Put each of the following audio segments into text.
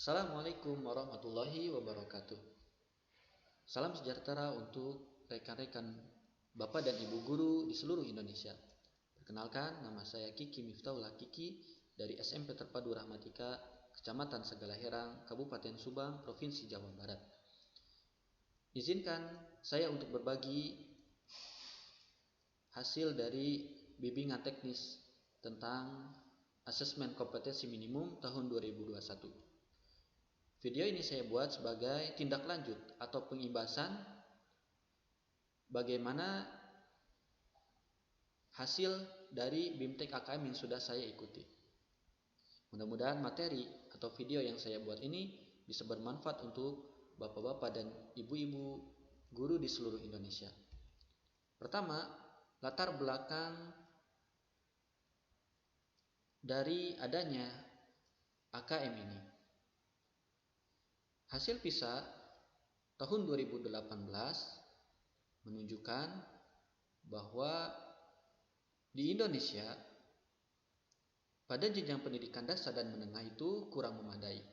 Assalamualaikum warahmatullahi wabarakatuh. Salam sejahtera untuk rekan-rekan Bapak dan Ibu guru di seluruh Indonesia. Perkenalkan, nama saya Kiki Miftahullah Kiki dari SMP Terpadu Rahmatika, Kecamatan Segala Herang, Kabupaten Subang, Provinsi Jawa Barat. Izinkan saya untuk berbagi hasil dari bimbingan teknis tentang asesmen kompetensi minimum tahun 2021. Video ini saya buat sebagai tindak lanjut atau pengimbasan bagaimana hasil dari BIMTEK AKM yang sudah saya ikuti. Mudah-mudahan materi atau video yang saya buat ini bisa bermanfaat untuk bapak-bapak dan ibu-ibu guru di seluruh Indonesia. Pertama, latar belakang dari adanya AKM ini. Hasil PISA tahun 2018 menunjukkan bahwa di Indonesia pada jenjang pendidikan dasar dan menengah itu kurang memadai.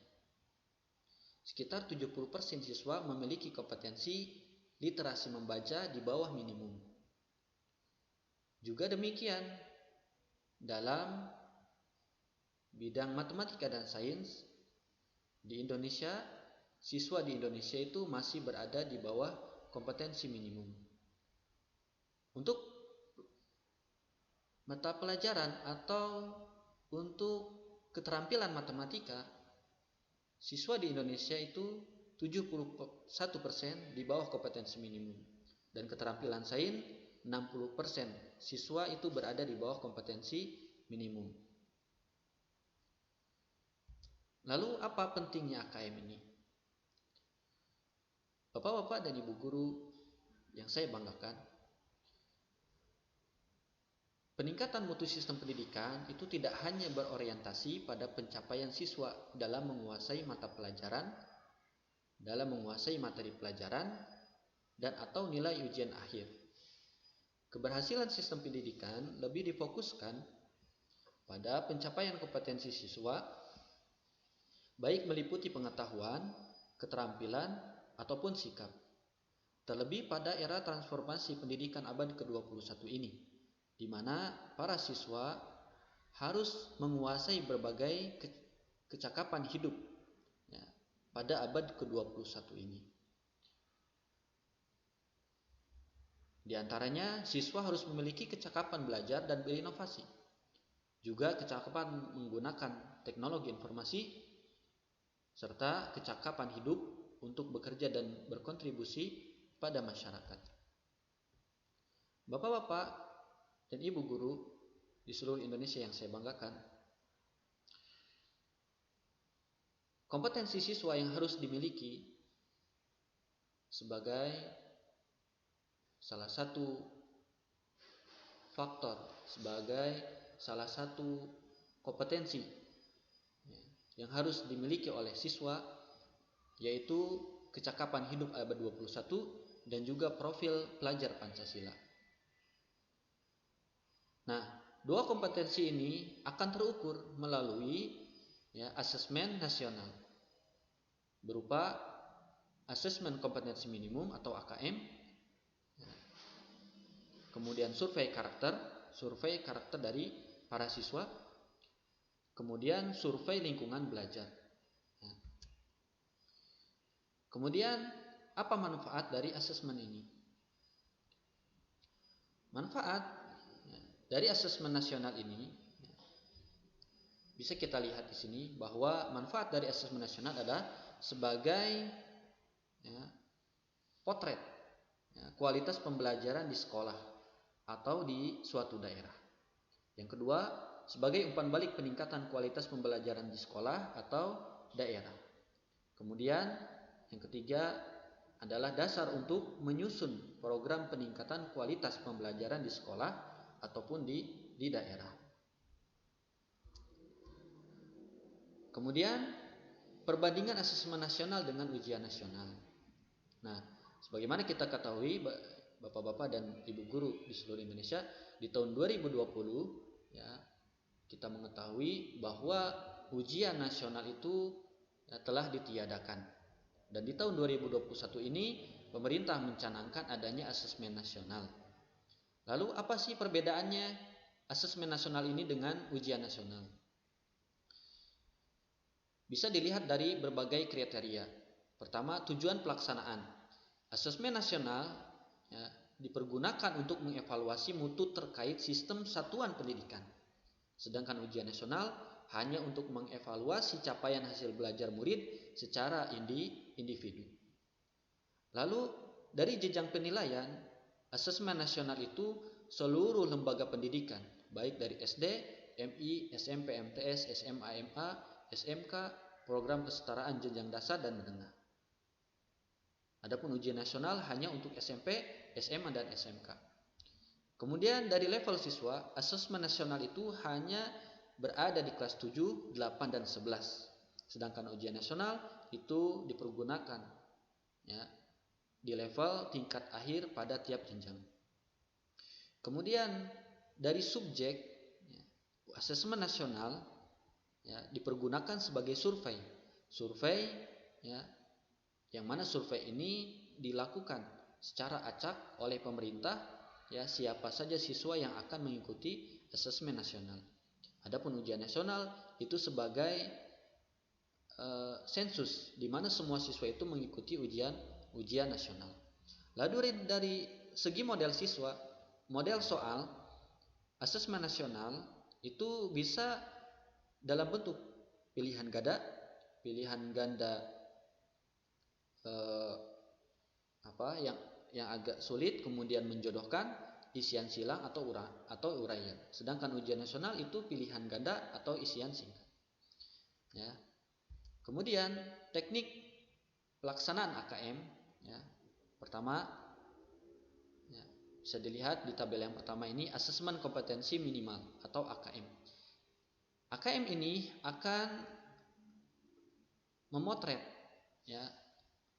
Sekitar 70% siswa memiliki kompetensi literasi membaca di bawah minimum. Juga demikian dalam bidang matematika dan sains di Indonesia, siswa di Indonesia itu masih berada di bawah kompetensi minimum. Untuk mata pelajaran atau untuk keterampilan matematika, siswa di Indonesia itu 71% di bawah kompetensi minimum. Dan keterampilan sains 60% siswa itu berada di bawah kompetensi minimum. Lalu apa pentingnya AKM ini? Bapak-bapak dan ibu guru yang saya banggakan, peningkatan mutu sistem pendidikan itu tidak hanya berorientasi pada pencapaian siswa dalam menguasai mata pelajaran, dalam menguasai materi pelajaran, dan atau nilai ujian akhir. Keberhasilan sistem pendidikan lebih difokuskan pada pencapaian kompetensi siswa, baik meliputi pengetahuan, keterampilan, ataupun sikap. Terlebih pada era transformasi pendidikan abad ke-21 ini, di mana para siswa harus menguasai berbagai kecakapan hidup ya, pada abad ke-21 ini. Di antaranya, siswa harus memiliki kecakapan belajar dan berinovasi, juga kecakapan menggunakan teknologi informasi, serta kecakapan hidup untuk bekerja dan berkontribusi pada masyarakat. Bapak-bapak dan ibu guru di seluruh Indonesia yang saya banggakan, kompetensi siswa yang harus dimiliki sebagai salah satu faktor, sebagai salah satu kompetensi yang harus dimiliki oleh siswa, yaitu kecakapan hidup abad 21 dan juga profil pelajar Pancasila. Nah, dua kompetensi ini akan terukur melalui asesmen nasional berupa asesmen kompetensi minimum atau AKM, kemudian survei karakter dari para siswa, kemudian survei lingkungan belajar. Kemudian apa manfaat dari asesmen ini? Manfaat dari asesmen nasional ini bisa kita lihat di sini bahwa manfaat dari asesmen nasional adalah sebagai potret kualitas pembelajaran di sekolah atau di suatu daerah. Yang kedua, sebagai umpan balik peningkatan kualitas pembelajaran di sekolah atau daerah. Kemudian yang ketiga adalah dasar untuk menyusun program peningkatan kualitas pembelajaran di sekolah ataupun di daerah. Kemudian perbandingan asesmen nasional dengan ujian nasional. Nah, sebagaimana kita ketahui bapak-bapak dan ibu guru di seluruh Indonesia, di tahun 2020 kita mengetahui bahwa ujian nasional itu telah ditiadakan. Dan di tahun 2021 ini pemerintah mencanangkan adanya asesmen nasional. Lalu apa sih perbedaannya asesmen nasional ini dengan ujian nasional? Bisa dilihat dari berbagai kriteria. Pertama, tujuan pelaksanaan. Asesmen nasional dipergunakan untuk mengevaluasi mutu terkait sistem satuan pendidikan. Sedangkan ujian nasional hanya untuk mengevaluasi capaian hasil belajar murid secara individu. Lalu dari jenjang penilaian, asesmen nasional itu seluruh lembaga pendidikan, baik dari SD, MI, SMP, MTS, SMA, MA, SMK, program kesetaraan jenjang dasar dan menengah. Adapun ujian nasional hanya untuk SMP, SMA, dan SMK. Kemudian dari level siswa, asesmen nasional itu hanya berada di kelas 7, 8, dan 11. Sedangkan ujian nasional itu dipergunakan di level tingkat akhir pada tiap jenjang. Kemudian dari subjek, asesmen nasional dipergunakan sebagai survei. Yang mana survei ini dilakukan secara acak oleh pemerintah, siapa saja siswa yang akan mengikuti asesmen nasional. Adapun ujian nasional itu sebagai sensus, di mana semua siswa itu mengikuti ujian nasional. Lalu dari segi model siswa, model soal asesmen nasional itu bisa dalam bentuk pilihan ganda yang agak sulit, kemudian menjodohkan, isian silang atau uraian. Sedangkan ujian nasional itu pilihan ganda atau isian singkat. Kemudian teknik pelaksanaan AKM, pertama bisa dilihat di tabel yang pertama ini, asesmen kompetensi minimal atau AKM. AKM ini akan memotret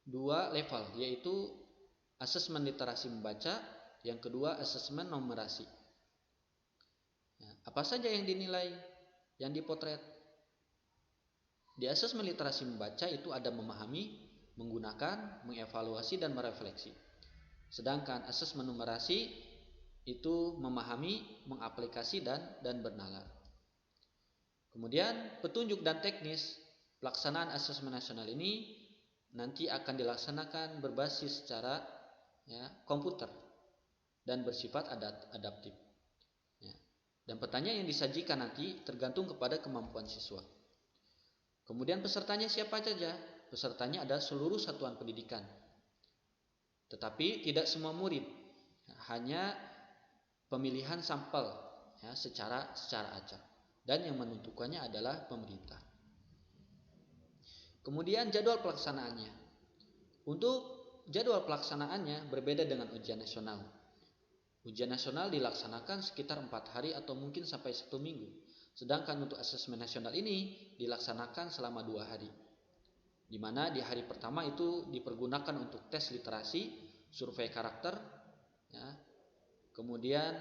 dua level, yaitu asesmen literasi membaca, yang kedua asesmen numerasi. Apa saja yang dinilai, yang dipotret? Di asesmen literasi membaca itu ada memahami, menggunakan, mengevaluasi, dan merefleksi. Sedangkan asesmen numerasi itu memahami, mengaplikasi, dan bernalar. Kemudian petunjuk dan teknis pelaksanaan asesmen nasional ini nanti akan dilaksanakan berbasis secara komputer dan bersifat adaptif. Dan pertanyaan yang disajikan nanti tergantung kepada kemampuan siswa. Kemudian pesertanya siapa saja? Pesertanya adalah seluruh satuan pendidikan. Tetapi tidak semua murid, hanya pemilihan sampel secara acak. Dan yang menentukannya adalah pemerintah. Kemudian jadwal pelaksanaannya. Untuk jadwal pelaksanaannya berbeda dengan ujian nasional. Ujian nasional dilaksanakan sekitar 4 hari atau mungkin sampai 1 minggu. Sedangkan untuk asesmen nasional ini dilaksanakan selama 2 hari. Di mana di hari pertama itu dipergunakan untuk tes literasi, survei karakter, kemudian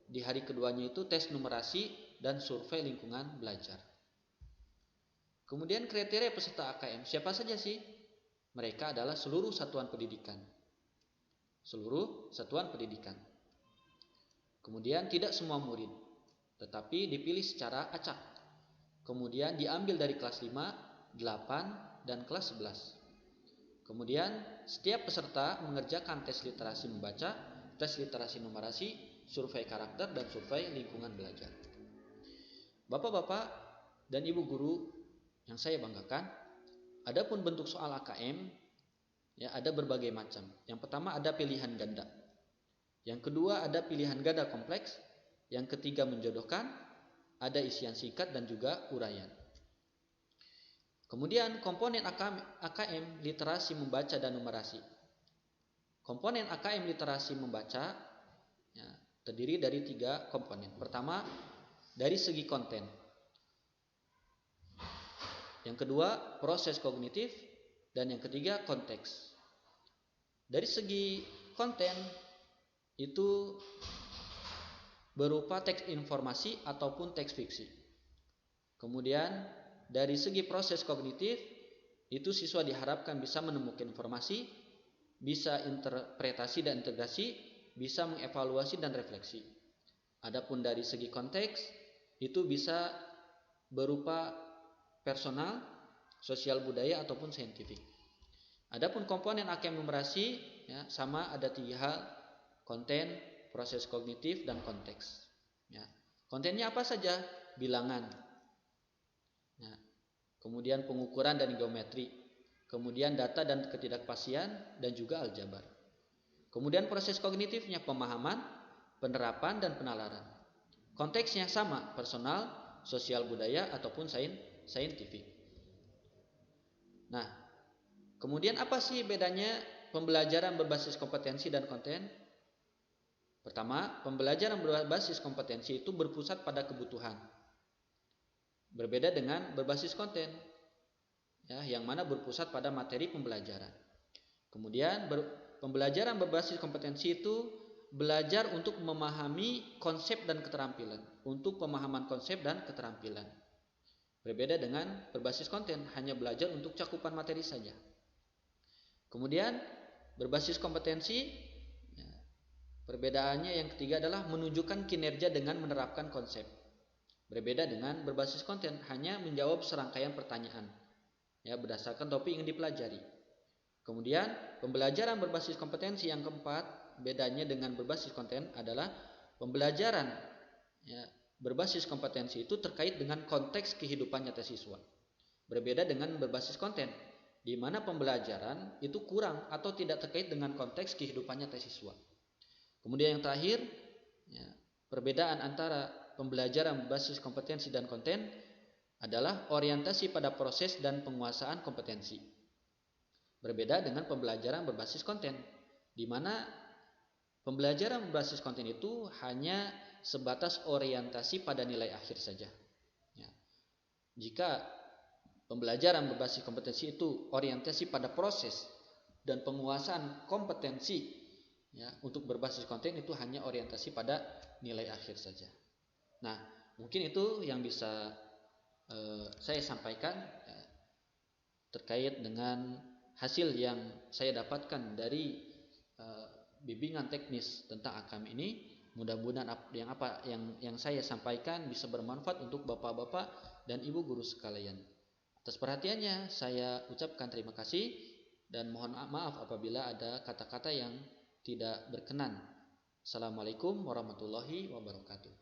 di hari keduanya itu tes numerasi dan survei lingkungan belajar. Kemudian kriteria peserta AKM, siapa saja sih? Mereka adalah seluruh satuan pendidikan. Kemudian tidak semua murid, tetapi dipilih secara acak. Kemudian diambil dari kelas 5, 8, dan kelas 11. Kemudian setiap peserta mengerjakan tes literasi membaca, tes literasi numerasi, survei karakter, dan survei lingkungan belajar. Bapak-bapak dan ibu guru yang saya banggakan, adapun bentuk soal AKM ada berbagai macam. Yang pertama ada pilihan ganda. Yang kedua ada pilihan ganda kompleks. Yang ketiga menjodohkan, ada isian singkat dan juga uraian. Kemudian komponen AKM literasi membaca dan numerasi. Komponen AKM literasi membaca terdiri dari 3 komponen. Pertama, dari segi konten. Yang kedua, proses kognitif. Dan yang ketiga, konteks. Dari segi konten itu berupa teks informasi ataupun teks fiksi. Kemudian dari segi proses kognitif itu siswa diharapkan bisa menemukan informasi, bisa interpretasi dan integrasi, bisa mengevaluasi dan refleksi. Adapun dari segi konteks, itu bisa berupa personal, sosial budaya ataupun saintifik. Adapun komponen aglomerasi ya, sama ada 3 hal: konten, proses kognitif, dan konteks. Ya. Kontennya apa saja? Bilangan. Ya. Kemudian pengukuran dan geometri. Kemudian data dan ketidakpastian dan juga aljabar. Kemudian proses kognitifnya pemahaman, penerapan, dan penalaran. Konteksnya sama, personal, sosial budaya ataupun saintifik. Nah, kemudian apa sih bedanya pembelajaran berbasis kompetensi dan konten? Pertama, pembelajaran berbasis kompetensi itu berpusat pada kebutuhan. Berbeda dengan berbasis konten, ya, yang mana berpusat pada materi pembelajaran. Kemudian pembelajaran berbasis kompetensi itu belajar untuk memahami konsep dan keterampilan, untuk pemahaman konsep dan keterampilan. Berbeda dengan berbasis konten, hanya belajar untuk cakupan materi saja. Kemudian berbasis kompetensi, ya, perbedaannya yang ketiga adalah menunjukkan kinerja dengan menerapkan konsep. Berbeda dengan berbasis konten, hanya menjawab serangkaian pertanyaan, ya, berdasarkan topik yang dipelajari. Kemudian pembelajaran berbasis kompetensi yang keempat, bedanya dengan berbasis konten adalah pembelajaran, ya, berbasis kompetensi itu terkait dengan konteks kehidupan nyata siswa. Berbeda dengan berbasis konten, di mana pembelajaran itu kurang atau tidak terkait dengan konteks kehidupan nyata siswa. Kemudian yang terakhir, ya, perbedaan antara pembelajaran berbasis kompetensi dan konten adalah orientasi pada proses dan penguasaan kompetensi. Berbeda dengan pembelajaran berbasis konten, di mana pembelajaran berbasis konten itu hanya sebatas orientasi pada nilai akhir saja. Ya. Jika pembelajaran berbasis kompetensi itu orientasi pada proses dan penguasaan kompetensi, ya, untuk berbasis konten itu hanya orientasi pada nilai akhir saja. Nah, mungkin itu yang bisa saya sampaikan terkait dengan hasil yang saya dapatkan dari bimbingan teknis tentang AKAM ini. Mudah-mudahan yang saya sampaikan bisa bermanfaat untuk bapak-bapak dan ibu guru sekalian. Atas perhatiannya saya ucapkan terima kasih dan mohon maaf apabila ada kata-kata yang tidak berkenan. Assalamualaikum warahmatullahi wabarakatuh.